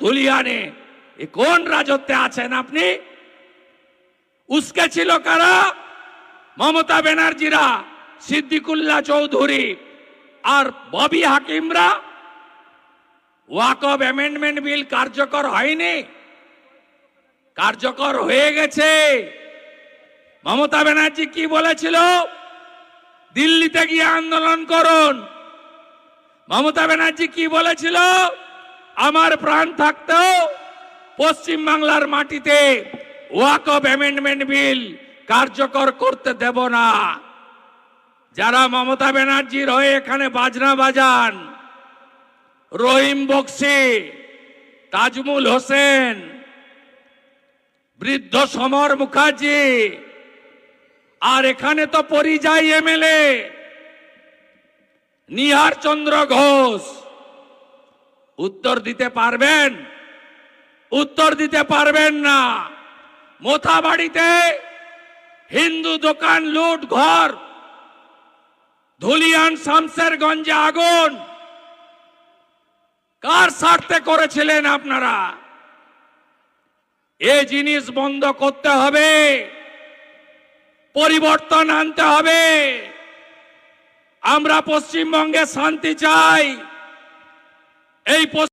ধুলিয়ানে কোন রাজত্বে আছেন আপনি? উস্কে ছিল কারা? মমতা ব্যানার্জিরা, সিদ্দিকুল্লাহ চৌধুরী আর ববি হাকিমরা। ওয়াকফ অ্যামেন্ডমেন্ট বিল কার্যকর হয়নি, কার্যকর হয়ে গেছে। মমতা ব্যানার্জি কি বলেছিল? দিল্লিতে গিয়ে আন্দোলন করুন। মমতা ব্যানার্জি কি বলেছিল? আমার প্রাণ থাকতেও পশ্চিম বাংলার মাটিতে ওয়াকফ অ্যামেন্ডমেন্ট বিল কার্যকর করতে দেব না। যারা মমতা ব্যানার্জির হয়ে এখানে বাজনা বাজান, রহিম বক্সি, তাজমুল হোসেন, বৃদ্ধ সমর মুখার্জি, আর এখানে তো পরিযায়ী এমএলএ নিহার চন্দ্র ঘোষ, উত্তর দিতে পারবেন? উত্তর দিতে পারবেন না। মোথাবাড়িতে হিন্দু দোকান লুট, ঘর, ধুলিয়ান শামসেরগঞ্জে আগুন, কার স্বার্থে করেছিলেন আপনারা? এই জিনিস বন্ধ করতে হবে, পরিবর্তন আনতে হবে। আমরা পশ্চিমবঙ্গে শান্তি চাই। এই